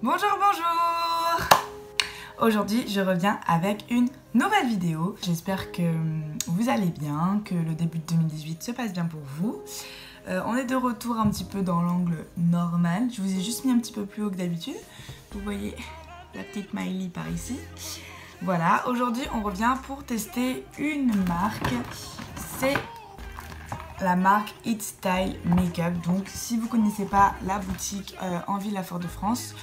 Bonjour, bonjour. Aujourd'hui, je reviens avec une nouvelle vidéo. J'espère que vous allez bien, que le début de 2018 se passe bien pour vous. On est de retour un petit peu dans l'angle normal. Je vous ai juste mis un petit peu plus haut que d'habitude. Vous voyez la petite Miley par ici. Voilà, aujourd'hui on revient pour tester une marque. C'est la marque It Style Makeup. Donc si vous ne connaissez pas la boutique en ville à Fort-de-France,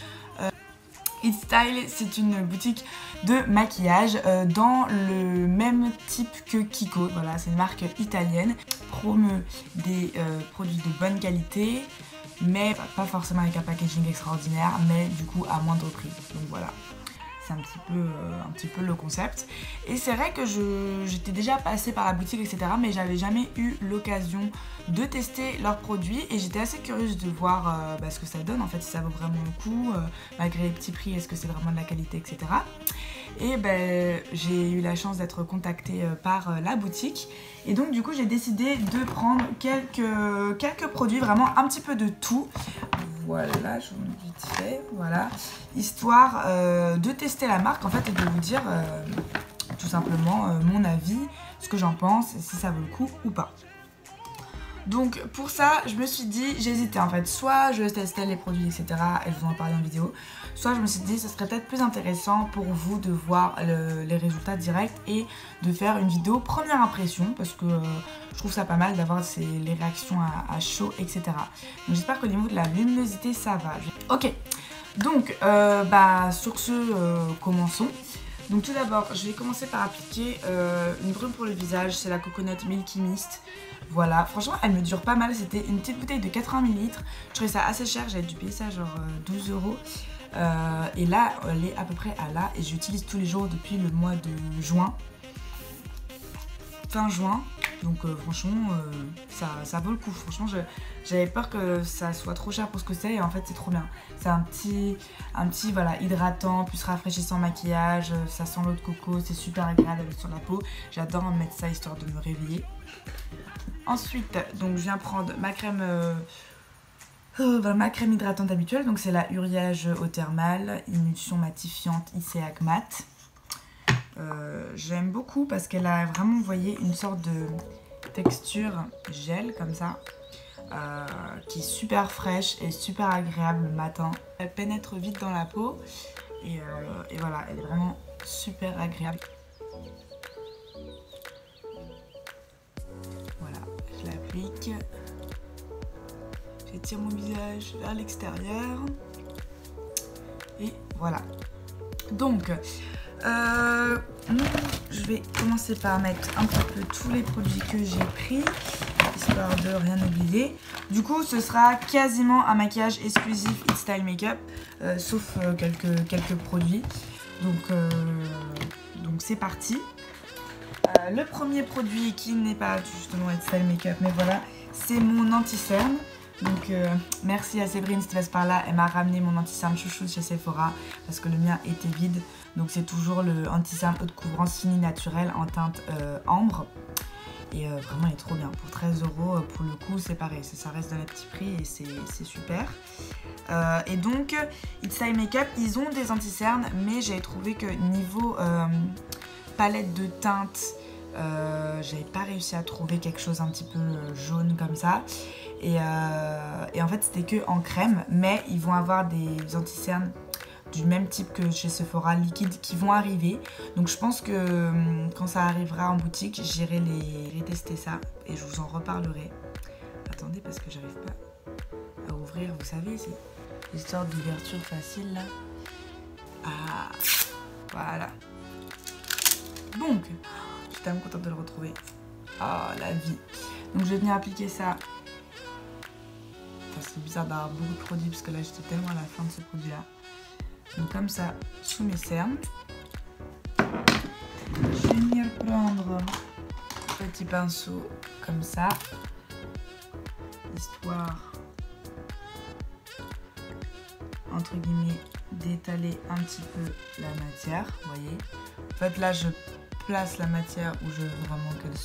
It Style, c'est une boutique de maquillage dans le même type que Kiko. Voilà, c'est une marque italienne. Promeut des produits de bonne qualité, mais pas forcément avec un packaging extraordinaire, mais du coup à moindre prix. Donc voilà, c'est un petit peu le concept. Et c'est vrai que j'étais déjà passée par la boutique, etc. mais j'avais jamais eu l'occasion de tester leurs produits. Et j'étais assez curieuse de voir ce que ça donne, en fait, si ça vaut vraiment le coup, malgré les petits prix, est-ce que c'est vraiment de la qualité, etc. Et j'ai eu la chance d'être contactée par la boutique. Et donc du coup j'ai décidé de prendre quelques produits, vraiment un petit peu de tout. Voilà, je vous montre vite fait, voilà. Histoire de tester la marque en fait et de vous dire tout simplement mon avis, ce que j'en pense, si ça vaut le coup ou pas. Donc pour ça, je me suis dit, j'hésitais en fait, soit je testais les produits, etc. et je vous en parlais en vidéo, soit je me suis dit, ce serait peut-être plus intéressant pour vous de voir les résultats directs et de faire une vidéo première impression, parce que je trouve ça pas mal d'avoir les réactions à chaud, etc. Donc j'espère qu'au niveau de la luminosité, ça va. Ok, donc sur ce, commençons. Donc tout d'abord, je vais commencer par appliquer une brume pour le visage, c'est la Coconut Milky Mist. Voilà, franchement elle me dure pas mal, c'était une petite bouteille de 80 ml. Je trouvais ça assez cher, j'avais dû payer ça genre 12 €. Et là, elle est à peu près à là et j'utilise tous les jours depuis le mois de juin. Fin juin, donc franchement ça vaut le coup. Franchement j'avais peur que ça soit trop cher pour ce que c'est et en fait c'est trop bien. C'est un petit voilà, hydratant plus rafraîchissant maquillage, ça sent l'eau de coco, c'est super agréable avec sur la peau. J'adore mettre ça histoire de me réveiller. Ensuite donc je viens prendre ma crème hydratante habituelle, donc c'est la Uriage Eau Thermale Émulsion Matifiante Iceac Matte. J'aime beaucoup parce qu'elle a vraiment, vous voyez, une sorte de texture gel comme ça, qui est super fraîche et super agréable le matin. Elle pénètre vite dans la peau et voilà, elle est vraiment super agréable. Voilà, je l'applique, j'étire mon visage vers l'extérieur et voilà. Donc je vais commencer par mettre un petit peu tous les produits que j'ai pris, histoire de rien oublier. Du coup, ce sera quasiment un maquillage exclusif It Style Makeup, sauf quelques produits. Donc c'est parti. Le premier produit qui n'est pas justement It Style Makeup, mais voilà, c'est mon anti-cerne. Donc merci à Séverine si tu passes par là, elle m'a ramené mon anti-cerne chouchou chez Sephora parce que le mien était vide. Donc c'est toujours le anti-cerne haute couvrance fini naturel en teinte ambre. Et vraiment il est trop bien, pour 13 € pour le coup c'est pareil, ça reste dans les petits prix et c'est super. Et donc It Style Makeup, ils ont des anti-cernes, mais j'ai trouvé que niveau palette de teintes, j'avais pas réussi à trouver quelque chose un petit peu jaune comme ça. Et en fait c'était que en crème, mais ils vont avoir des anti-cernes du même type que chez Sephora liquide qui vont arriver. Donc je pense que quand ça arrivera en boutique, j'irai les tester ça et je vous en reparlerai. Attendez parce que j'arrive pas à ouvrir, vous savez, c'est l'histoire d'ouverture facile là. Ah, voilà. Donc, je suis tellement contente de le retrouver. Ah, la vie. Donc je vais venir appliquer ça. Enfin, c'est bizarre d'avoir beaucoup de produits parce que là j'étais tellement à la fin de ce produit là. Donc comme ça, sous mes cernes. Je vais venir prendre un petit pinceau comme ça, histoire entre guillemets d'étaler un petit peu la matière, vous voyez. En fait là je place la matière où je veux vraiment qu'elle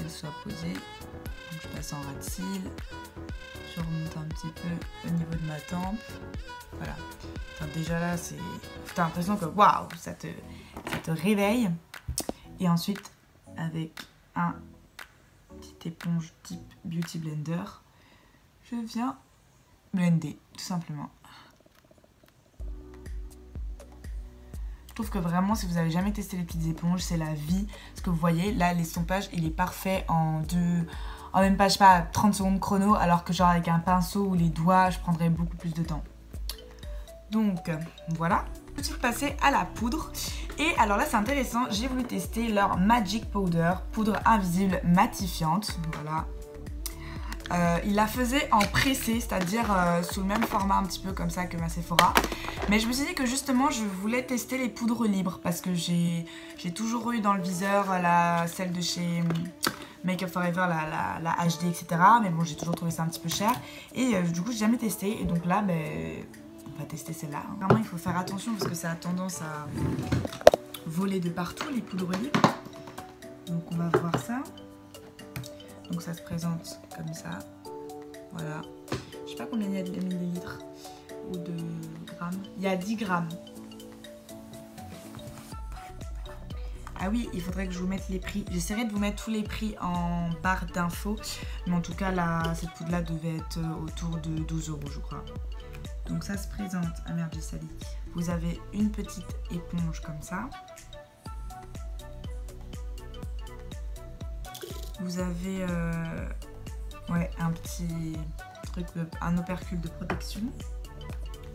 soit posée. Donc je passe en ras de cils, je remonte un petit peu au niveau de ma tempe. Voilà. Enfin, déjà là t'as l'impression que waouh, ça te réveille. Et ensuite avec un petite éponge type Beauty Blender, je viens blender tout simplement. Je trouve que vraiment si vous avez jamais testé les petites éponges, c'est la vie. Parce que vous voyez là l'estompage il est parfait en même pas, je sais pas, 30 secondes chrono, alors que genre avec un pinceau ou les doigts je prendrais beaucoup plus de temps. Donc voilà. Tout de suite passer à la poudre. Et alors là c'est intéressant, j'ai voulu tester leur Magic Powder, poudre invisible matifiante. Voilà. Il la faisait en pressé, c'est-à-dire sous le même format un petit peu comme ça que ma Sephora. Mais je me suis dit que justement je voulais tester les poudres libres parce que j'ai toujours eu dans le viseur celle de chez Make Up For Ever, la HD, etc. Mais bon, j'ai toujours trouvé ça un petit peu cher. Et du coup, j'ai jamais testé. Et donc là, on va tester celle-là. Vraiment, il faut faire attention parce que ça a tendance à voler de partout, les poudres libres. Donc on va voir ça. Donc ça se présente comme ça. Voilà. Je sais pas combien il y a de millilitres ou de grammes. Il y a 10 grammes. Ah oui, il faudrait que je vous mette les prix. J'essaierai de vous mettre tous les prix en barre d'infos. Mais en tout cas, cette poudre-là devait être autour de 12 €, je crois. Donc ça se présente. Ah merde, j'ai sali. Vous avez une petite éponge comme ça. Vous avez un petit truc, un opercule de protection.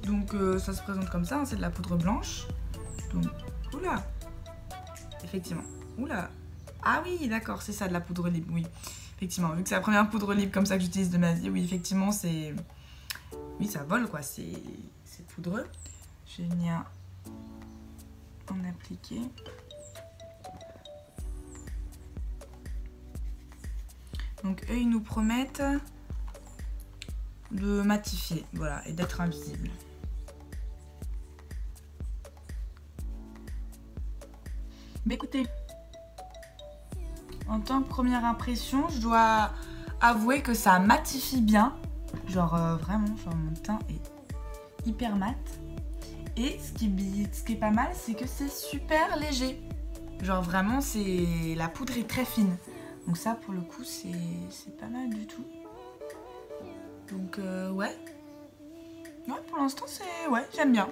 Donc ça se présente comme ça, hein, c'est de la poudre blanche. Donc, oula, effectivement, oula. Ah oui, d'accord, c'est ça de la poudre libre, oui. Effectivement, vu que c'est la première poudre libre comme ça que j'utilise de ma vie, oui, effectivement, c'est... Oui, ça vole, quoi, c'est poudreux. Je vais venir en appliquer. Donc eux ils nous promettent de matifier, voilà, et d'être invisible. Mais écoutez, en tant que première impression, je dois avouer que ça matifie bien. Genre vraiment, genre mon teint est hyper mat. Et ce qui est pas mal, c'est que c'est super léger. Genre vraiment, la poudre est très fine. Donc ça, pour le coup, c'est pas mal du tout. Donc ouais. Ouais, pour l'instant, j'aime bien.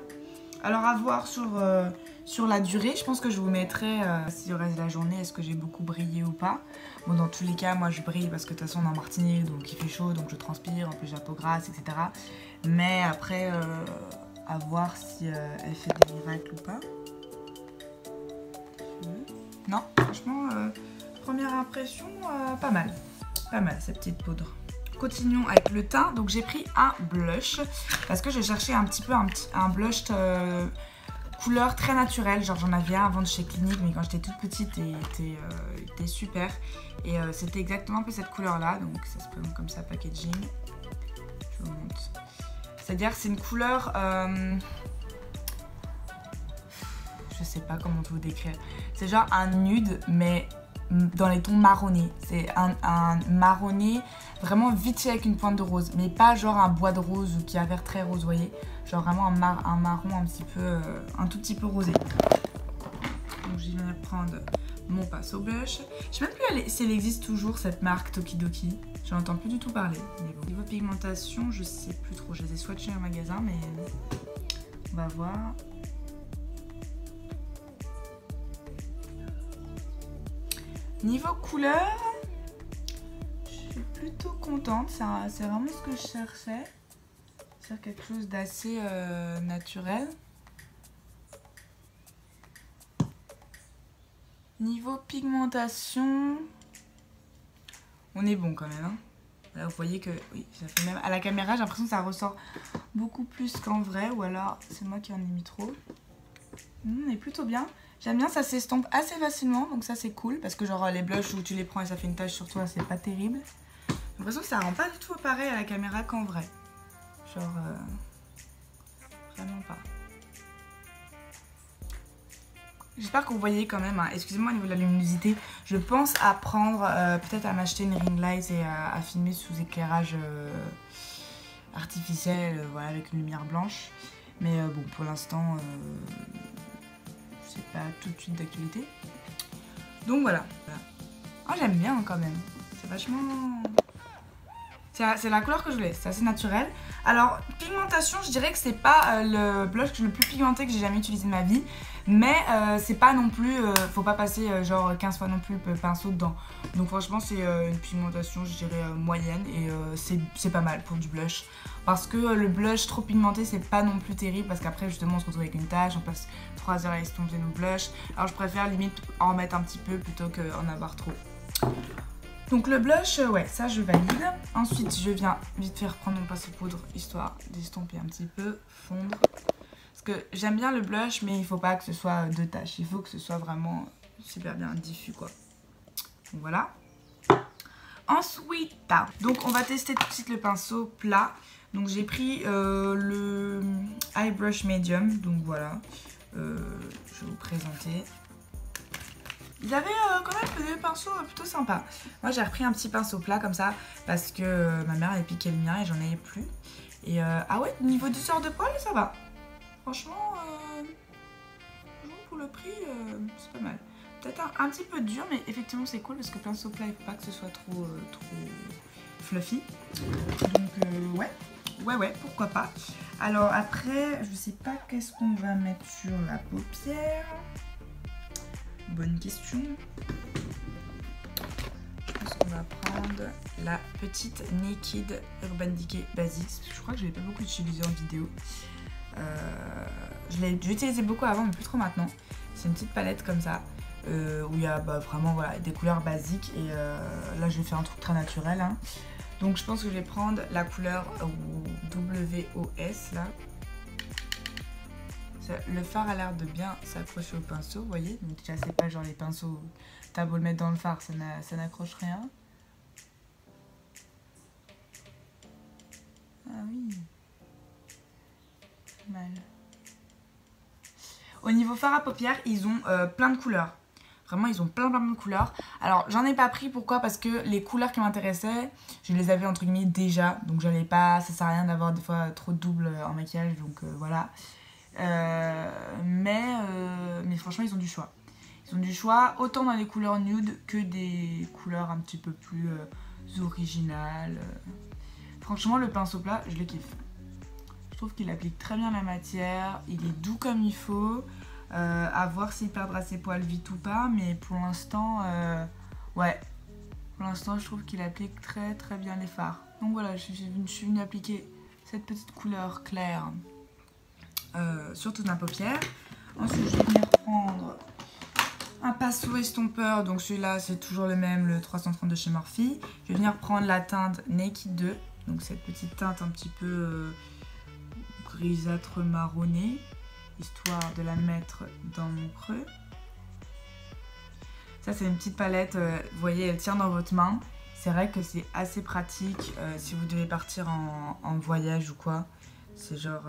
Alors à voir sur la durée, je pense que je vous mettrai, si le reste de la journée, est-ce que j'ai beaucoup brillé ou pas. Bon, dans tous les cas, moi je brille parce que de toute façon on est en Martinique, donc il fait chaud, donc je transpire, en plus j'ai la peau grasse, etc. Mais après, à voir si elle fait des miracles ou pas. Non, franchement... Première impression, pas mal cette petite poudre. Continuons avec le teint. Donc j'ai pris un blush parce que j'ai cherché un petit peu un blush couleur très naturelle. Genre j'en avais un avant de chez Clinique, mais quand j'étais toute petite, il était super. Et c'était exactement un peu cette couleur là. Donc ça se présente comme ça, packaging. Je vous montre. C'est-à-dire c'est une couleur... je sais pas comment vous décrire. C'est genre un nude, mais... dans les tons marronnés. C'est un marronné vraiment vite fait avec une pointe de rose, mais pas genre un bois de rose qui a vert très rose, vous voyez. Genre vraiment un marron un petit peu, un tout petit peu rosé. Donc je viens prendre mon pinceau blush. Je sais même plus si elle existe toujours cette marque Tokidoki. J'en entends plus du tout parler. Mais bon. Niveau pigmentation, je sais plus trop. Je les ai swatchés en magasin, mais on va voir. Niveau couleur, je suis plutôt contente, c'est vraiment ce que je cherchais. C'est quelque chose d'assez naturel. Niveau pigmentation, on est bon quand même. Hein. Là vous voyez que oui, ça fait même à la caméra, j'ai l'impression que ça ressort beaucoup plus qu'en vrai, ou alors c'est moi qui en ai mis trop. On est plutôt bien. J'aime bien, ça s'estompe assez facilement, donc ça c'est cool, parce que genre les blushs où tu les prends et ça fait une tache sur toi, c'est pas terrible. J'ai l'impression que ça rend pas du tout pareil à la caméra qu'en vrai. Genre... Vraiment pas. J'espère que vous voyez quand même, hein. Excusez-moi au niveau de la luminosité. Je pense à prendre, peut-être à m'acheter une ring light et à filmer sous éclairage artificiel, voilà, avec une lumière blanche. Mais bon, pour l'instant, c'est pas tout de suite d'actualité. Donc voilà. Oh, j'aime bien quand même. C'est vachement... C'est la couleur que je voulais, c'est assez naturel. Alors, pigmentation, je dirais que c'est pas le blush le plus pigmenté que j'ai jamais utilisé de ma vie. Mais c'est pas non plus, faut pas passer genre 15 fois non plus le pinceau dedans. Donc franchement c'est une pigmentation je dirais moyenne et c'est pas mal pour du blush. Parce que le blush trop pigmenté c'est pas non plus terrible parce qu'après justement on se retrouve avec une tache, on passe 3 heures à estomper nos blushs. Alors je préfère limite en mettre un petit peu plutôt qu'en avoir trop. Donc le blush, ouais, ça je valide. Ensuite je viens vite faire prendre mon pinceau poudre histoire d'estomper un petit peu, fondre. Parce que j'aime bien le blush mais il faut pas que ce soit deux taches, il faut que ce soit vraiment super bien diffus quoi. Donc voilà. Ensuite, donc on va tester tout de suite le pinceau plat. Donc j'ai pris le Eye Brush Medium, donc voilà. Je vais vous présenter. Ils avaient quand même des pinceaux plutôt sympas. Moi j'ai repris un petit pinceau plat comme ça parce que ma mère avait piqué le mien et j'en avais plus. Et ah ouais, niveau douceur de poil ça va. Franchement, pour le prix, c'est pas mal. Peut-être un petit peu dur, mais effectivement c'est cool parce que pinceau plat, il faut pas que ce soit trop fluffy. Donc ouais, pourquoi pas. Alors après, je sais pas qu'est-ce qu'on va mettre sur la paupière. Bonne question. Je pense qu'on va prendre la petite Naked Urban Decay Basics. Je crois que je l'ai pas beaucoup utilisé en vidéo. Je l'ai utilisé beaucoup avant mais plus trop maintenant. C'est une petite palette comme ça où il y a vraiment voilà, des couleurs basiques et là je vais faire un truc très naturel hein. Donc je pense que je vais prendre la couleur WOS là. Le fard a l'air de bien s'accrocher au pinceau, vous voyez. Donc déjà c'est pas genre les pinceaux, t'as beau le mettre dans le fard, ça n'accroche rien. Ah oui. Mal. Au niveau fard à paupières, ils ont plein de couleurs. Vraiment, ils ont plein de couleurs. Alors, j'en ai pas pris. Pourquoi? Parce que les couleurs qui m'intéressaient, je les avais entre guillemets déjà. Donc, j'allais pas... Ça sert à rien d'avoir des fois trop de double en maquillage. Donc, voilà. Mais franchement, ils ont du choix. Ils ont du choix autant dans les couleurs nude que des couleurs un petit peu plus originales. Franchement, le pinceau plat, je le kiffe. Je trouve qu'il applique très bien la matière, il est doux comme il faut, à voir s'il perdra ses poils vite ou pas, mais pour l'instant, ouais, pour l'instant je trouve qu'il applique très bien les fards. Donc voilà, je suis venue appliquer cette petite couleur claire sur toute ma paupière. Ensuite je vais venir prendre un pinceau estompeur, donc celui-là c'est toujours le même, le 330 de chez Morphe. Je vais venir prendre la teinte Naked 2, donc cette petite teinte un petit peu... grisâtre marronné, histoire de la mettre dans mon creux. Ça c'est une petite palette, vous voyez elle tient dans votre main. C'est vrai que c'est assez pratique si vous devez partir en voyage ou quoi. C'est genre,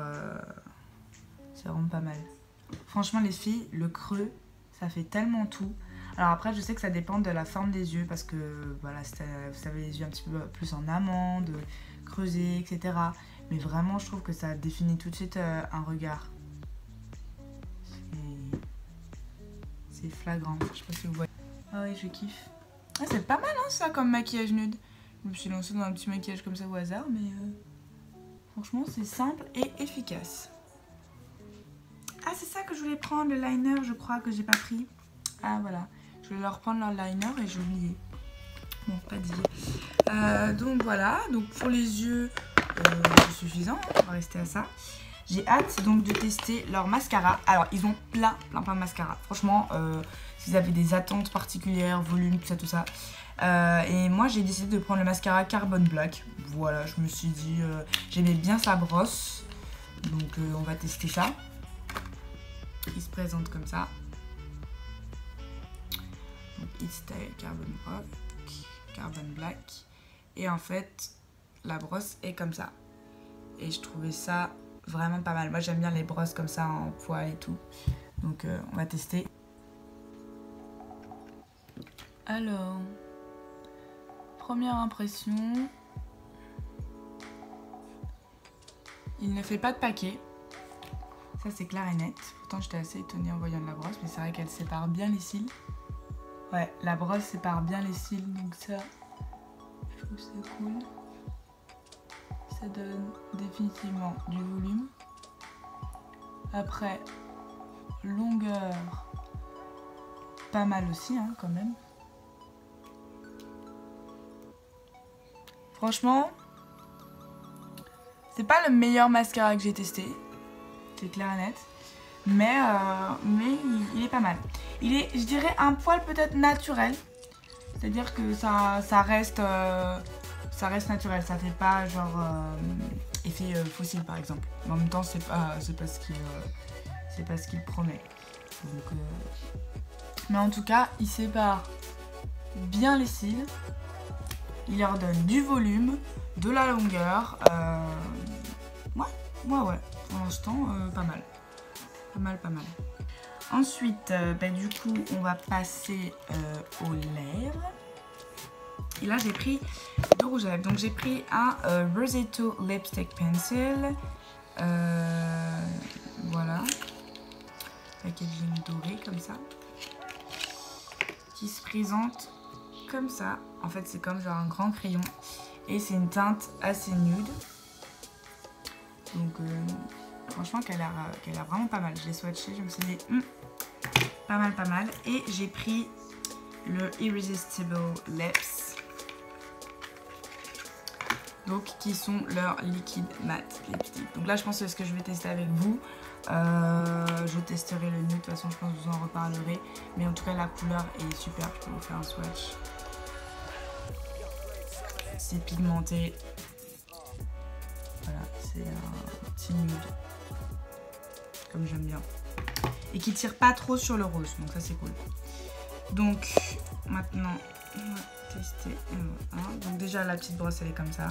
c'est vraiment pas mal. Franchement les filles, le creux, ça fait tellement tout. Alors après je sais que ça dépend de la forme des yeux parce que voilà, si vous avez les yeux un petit peu plus en amande, creusés, etc. Mais vraiment, je trouve que ça définit tout de suite un regard. C'est flagrant. Je sais pas si vous voyez. Ah oui, je kiffe. Ah, c'est pas mal, hein, ça, comme maquillage nude. Je me suis lancée dans un petit maquillage comme ça au hasard, mais franchement, c'est simple et efficace. Ah, c'est ça que je voulais prendre, le liner, je crois, que j'ai pas pris. Ah, voilà. Je voulais leur prendre leur liner et j'ai oublié. Bon, pas dit. Donc, voilà. Donc, pour les yeux... c'est suffisant, hein, on va rester à ça. J'ai hâte donc de tester leur mascara. Alors ils ont plein de mascaras. Franchement, si vous avez des attentes particulières, volume, tout ça. Et moi j'ai décidé de prendre le mascara Carbon Black. Voilà, je me suis dit, j'aimais bien sa brosse. Donc on va tester ça. Il se présente comme ça. Donc It Style Carbon Black. Et en fait... la brosse est comme ça. Et je trouvais ça vraiment pas mal. Moi j'aime bien les brosses comme ça en poil et tout. Donc on va tester. Alors, première impression. Il ne fait pas de paquet. Ça c'est clair et net. Pourtant j'étais assez étonnée en voyant de la brosse, mais c'est vrai qu'elle sépare bien les cils. Ouais, la brosse sépare bien les cils, donc ça, je trouve c'est cool. Ça donne définitivement du volume. Après, longueur, pas mal aussi hein, quand même. Franchement, c'est pas le meilleur mascara que j'ai testé, c'est clair et net, mais il est pas mal. Il est, je dirais, un poil peut-être naturel, c'est-à-dire que ça reste naturel, ça fait pas genre effet fossile par exemple. Mais en même temps, c'est pas ce qu'il promet. Donc, mais en tout cas, il sépare bien les cils. Il leur donne du volume, de la longueur. Ouais. Pour l'instant, pas mal. Pas mal. Ensuite, du coup, on va passer aux lèvres. Et là, j'ai pris deux rouges à lèvres. Donc, j'ai pris un Rossetto Lipstick Pencil. Voilà. Packaging doré, comme ça. Qui se présente comme ça. En fait, c'est comme genre un grand crayon. Et c'est une teinte assez nude. Donc, franchement, qu'elle a vraiment pas mal. Je l'ai swatché, je me suis dit, pas mal. Et j'ai pris le Irresistible Lips. Donc, qui sont leurs liquide matte lipstick. Donc là, je pense que c'est ce que je vais tester avec vous. Je testerai le nude. De toute façon, je pense que je vous en reparlerai. Mais en tout cas, la couleur est super. Je peux vous faire un swatch. C'est pigmenté. Voilà, c'est un petit nude. Comme j'aime bien. Et qui tire pas trop sur le rose. Donc ça, c'est cool. Donc, maintenant, on va tester. Donc déjà, la petite brosse, elle est comme ça.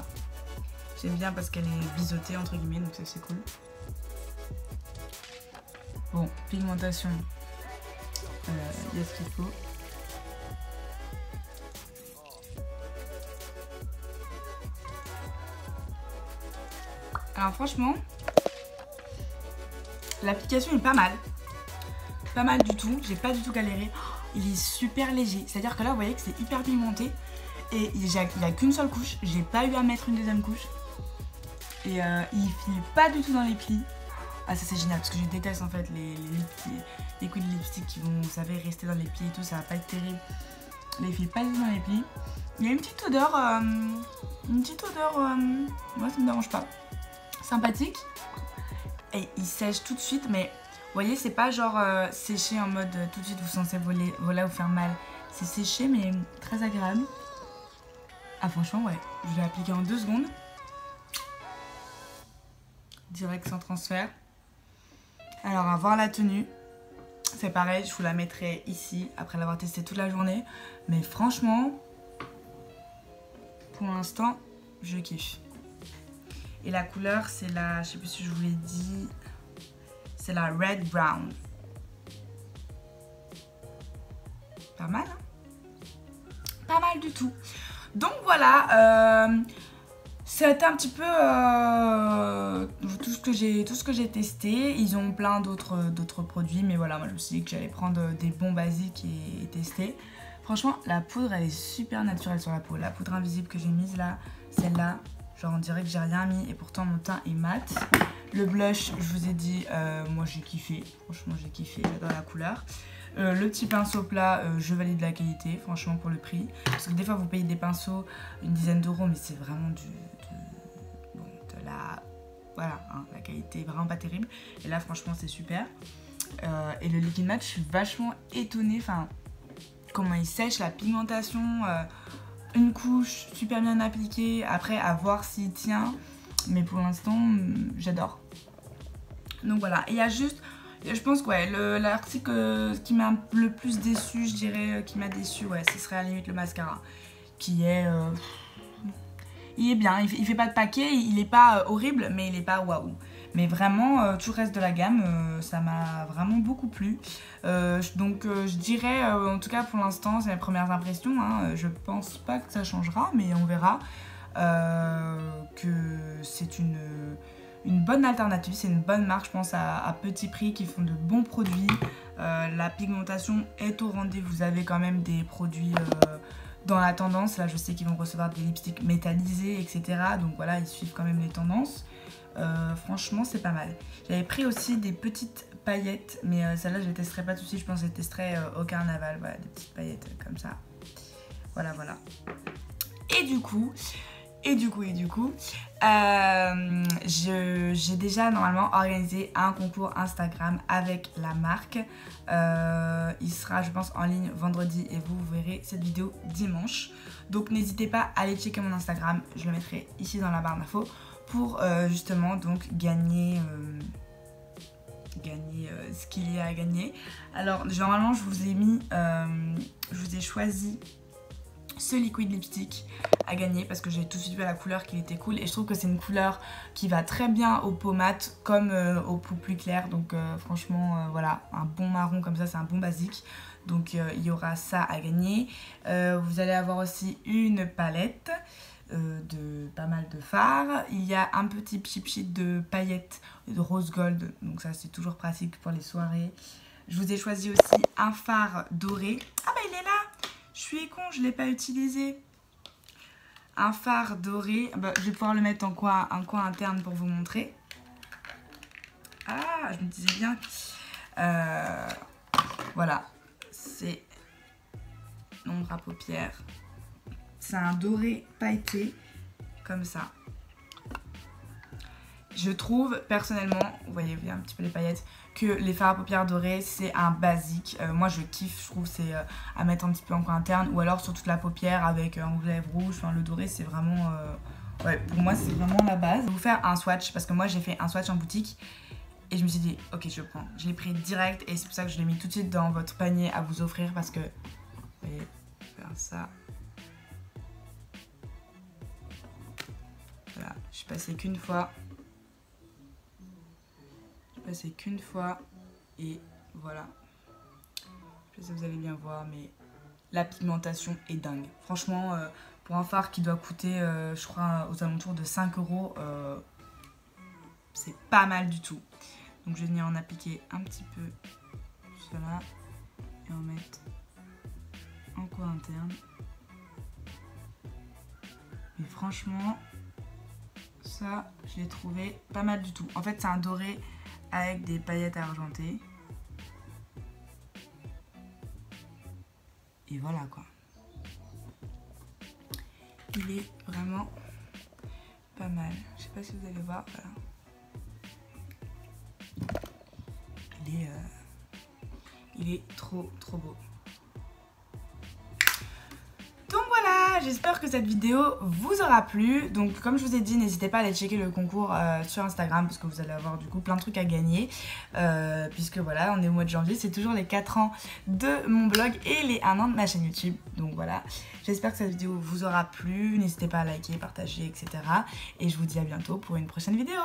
J'aime bien parce qu'elle est biseautée, entre guillemets. Donc ça, c'est cool. Bon, pigmentation. Il y a ce qu'il faut. Alors franchement, l'application est pas mal. Pas mal du tout, j'ai pas du tout galéré. Il est super léger, c'est-à-dire que là vous voyez que c'est hyper pigmenté. Et il a qu'une seule couche, j'ai pas eu à mettre une deuxième couche. Et il file pas du tout dans les plis. Ah ça c'est génial parce que je déteste en fait les coups de lipstick qui vont, vous savez, rester dans les plis et tout, ça va pas être terrible. Là il file pas du tout dans les plis. Il y a une petite odeur, moi ça me dérange pas. Sympathique. Et il sèche tout de suite, mais vous voyez c'est pas genre séché en mode tout de suite vous sentez voler ou faire mal. C'est séché mais très agréable. Ah franchement ouais, je l'ai appliqué en 2 secondes. Direct sans transfert. Alors à voir la tenue, c'est pareil, je vous la mettrai ici après l'avoir testé toute la journée. Mais franchement, pour l'instant, je kiffe. Et la couleur, c'est la, je sais plus si je vous l'ai dit, c'est la Red Brown. Pas mal, hein? Pas mal du tout. Donc voilà, c'était un petit peu tout ce que j'ai testé. Ils ont plein d'autres produits, mais voilà, moi je me suis dit que j'allais prendre des bons basiques et tester. Franchement, la poudre, elle est super naturelle sur la peau. La poudre invisible que j'ai mise là, celle-là, genre on dirait que j'ai rien mis et pourtant mon teint est mat. Le blush, je vous ai dit, moi j'ai kiffé. Franchement, j'ai kiffé, j'adore la couleur. Le petit pinceau plat, je valide la qualité, franchement, pour le prix. Parce que des fois, vous payez des pinceaux une dizaine d'euros, mais c'est vraiment de la... Voilà, hein, la qualité est vraiment pas terrible. Et là, franchement, c'est super. Et le liquide mat, je suis vachement étonnée. Enfin, comment il sèche, la pigmentation, une couche super bien appliquée. Après, à voir s'il tient. Mais pour l'instant, j'adore. Donc voilà, et il y a juste... Je pense que ouais, l'article qui m'a le plus déçu, je dirais, qui m'a déçu, ouais, ce serait à la limite le mascara. Qui est... il est bien, il fait pas de paquet, il est pas horrible, mais il est pas waouh. Mais vraiment, tout le reste de la gamme, ça m'a vraiment beaucoup plu. Donc je dirais, en tout cas pour l'instant, c'est mes premières impressions. Hein, je pense pas que ça changera, mais on verra. Que c'est une bonne alternative, c'est une bonne marque, je pense, à petit prix, qui font de bons produits. La pigmentation est au rendez-vous. Vous avez quand même des produits dans la tendance. Là, je sais qu'ils vont recevoir des lipsticks métallisés, etc. Donc voilà, ils suivent quand même les tendances. Franchement, c'est pas mal. J'avais pris aussi des petites paillettes, mais celles-là, je les testerai pas tout de suite. Je pense que je les testerai au carnaval. Voilà, des petites paillettes comme ça. Voilà, voilà. Et du coup, j'ai déjà normalement organisé un concours Instagram avec la marque. Il sera, je pense, en ligne vendredi et vous verrez cette vidéo dimanche. Donc n'hésitez pas à aller checker mon Instagram, je le mettrai ici dans la barre d'infos pour justement donc gagner ce qu'il y a à gagner. Alors normalement je vous ai choisi ce liquid lipstick à gagner parce que j'ai tout de suite vu à la couleur qu'il était cool et je trouve que c'est une couleur qui va très bien aux peaux mates comme aux peaux plus claires. Donc franchement voilà, un bon marron comme ça, c'est un bon basique. Donc il y aura ça à gagner. Vous allez avoir aussi une palette de pas mal de fards. Il y a un petit chip de paillettes de rose gold, donc ça c'est toujours pratique pour les soirées. Je vous ai choisi aussi un fard doré. Ah bah il est là! Je suis con, je ne l'ai pas utilisé. Un fard doré. Bah, je vais pouvoir le mettre en coin interne pour vous montrer. Ah, je me disais bien. Voilà. C'est l'ombre à paupières. C'est un doré pailleté. Comme ça. Je trouve personnellement, vous voyez un petit peu les paillettes, que les fards à paupières dorés c'est un basique. Moi je kiffe, je trouve c'est à mettre un petit peu en coin interne ou alors sur toute la paupière avec un rouge à lèvres rouge. Enfin, le doré c'est vraiment, ouais, pour moi c'est vraiment la base. Je vais vous faire un swatch parce que moi j'ai fait un swatch en boutique et je me suis dit ok je prends. Je l'ai pris direct et c'est pour ça que je l'ai mis tout de suite dans votre panier à vous offrir parce que, vous voyez, faire ça. Voilà, je suis passée qu'une fois. C'est qu'une fois et voilà, je sais que vous allez bien voir mais la pigmentation est dingue franchement. Pour un fard qui doit coûter je crois aux alentours de 5 €, c'est pas mal du tout. Donc je vais venir en appliquer un petit peu cela et en mettre en coin interne. Mais franchement ça je l'ai trouvé pas mal du tout. En fait c'est un doré avec des paillettes argentées. Et voilà quoi. Il est vraiment pas mal. Je sais pas si vous allez voir. Voilà. Il est trop beau. J'espère que cette vidéo vous aura plu. Donc comme je vous ai dit, n'hésitez pas à aller checker le concours sur Instagram parce que vous allez avoir du coup plein de trucs à gagner. Puisque voilà, on est au mois de janvier, c'est toujours les 4 ans de mon blog et les 1 an de ma chaîne YouTube. Donc voilà, j'espère que cette vidéo vous aura plu. N'hésitez pas à liker, partager, etc. Et je vous dis à bientôt pour une prochaine vidéo.